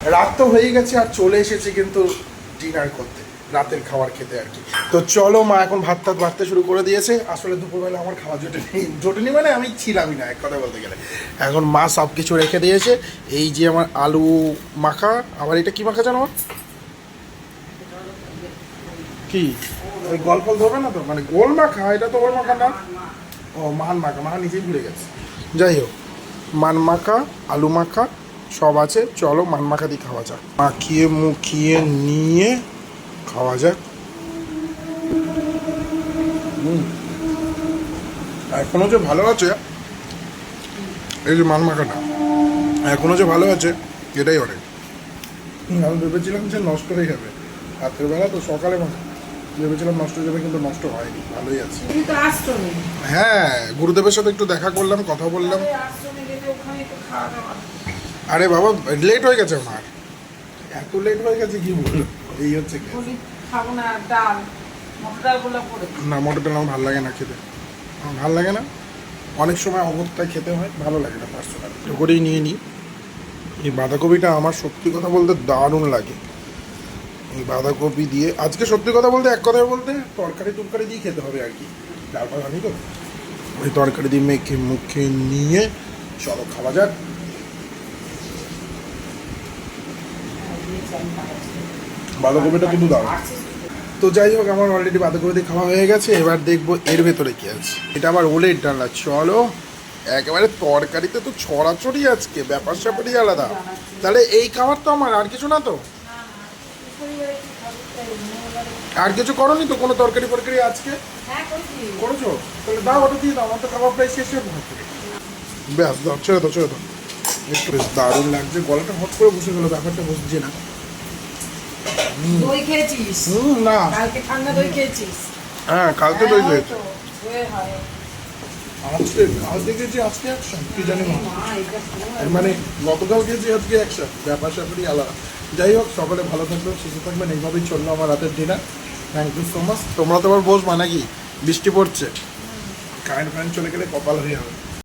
রাত তো হয়ে গেছে আর চলে এসেছি কিন্তু ডিনার করতে, রাতের খাবার খেতে আর কি। তো চলো, মা এখন ভাত টাত বাড়তে শুরু করে দিয়েছে। আসলে দুপুরবেলা আমার খাওয়া জোটেনি মানে আমি ছিলামই না এক কথা বলতে গেলে। এখন মা সব কিছু রেখে দিয়েছে। এই যে আমার আলু মাখা, আবার এটা কি মাখা জানো আমার কি ওই গল ফল ধরবে না তো, মানে গোল মাখা, এটা তো গোল মাখা না, ও মান মাখা, মাখা নিজেই ভুলে গেছে। যাই হোক, মান মাখা আলু মাখা সব আছে। চলো মান মাখা দিয়ে খাওয়া যাক, মাখিয়ে মুখিয়ে নিয়ে খাওয়া যাক। এখনো যে ভালো আছে এই যে মান মাখাটা, এখনো যে ভালো আছে এটাই অনেক। আমি ভেবেছিলাম যে নষ্ট হয়ে যাবে, রাত্রের বেলা তো সকালে ভেবেছিলাম নষ্ট হয়ে যাবে, কিন্তু নষ্ট হয়নি, ভালোই আছে। হ্যাঁ, গুরুদেবের সাথে একটু দেখা করলাম, কথা বললাম। আরে বাবা লেট হয়ে গেছে আমার, এত লেট হয়ে গেছে কি বলবো, এই হচ্ছে না মোটর ডাল আমার ভালো লাগে না খেতে, আমার ভালো লাগে না। অনেক সময় অবস্থায় খেতে হয়, ভালো লাগে না পার্সোনালি। তো করেই নিয়ে নিই। এই বাঁধাকপিটা আমার সত্যি কথা বলতে দারুণ লাগে। এই বাঁধাকপি দিয়ে আজকে সত্যি কথা বলতে, এক কথায় বলতে তরকারি টরকারি দিয়ে খেতে হবে আর কি। ডাল ফাল আনি তো, ওই তরকারি দিয়ে মেখে মুখে নিয়ে চলো খাওয়া যাক। বাঁধাকপিটা কিন্তু দারুণ। তো যাই হোক, আমার অলরেডি বাঁধাকপি দিয়ে খাওয়া হয়ে গেছে। এবার দেখবো এর ভেতরে কি আছে। এটা আবার ওলের ডালনা। চলো, একেবারে তরকারিতে তো ছড়াছড়ি আজকে, ব্যাপার স্যাপারই আলাদা। তাহলে এই খাবার তো আমার, আর কিছু না তো? আর কিছু করোনি তো, কোনো তরকারি ফরকারি আজকে করেছো? তাহলে দাও, ওটা দিয়ে দাও, আমার তো খাবার প্রায় শেষ হয়ে গেছে। ব্যাস দাও, ছেড়ে দাও ছেড়ে দাও। একটু বেশ দারুণ লাগছে, গলাটা হট করে বসে গেলো, ব্যাপারটা বুঝছি না। দই খেয়েছিস? না, কালকে ঠান্ডা দই খেয়েছিস? হ্যাঁ কালকে দই খেয়েছি। হয় আজকে আজকে খেয়েছি, আজকে অ্যাকশন কি জানি না, মানে গতকাল খেয়েছি আজকে অ্যাকশন, ব্যাপার স্যাপারই আলাদা। যাই হোক, সকলে ভালো থাকবেন, সুস্থ থাকবেন। এইভাবেই চললো আমার রাতের dinner. Thank you so much. তোমরা তো আবার বসবা নাকি? বৃষ্টি পড়ছে, কারেন্ট ফারেন্ট চলে গেলে কপাল হয়ে যাবে।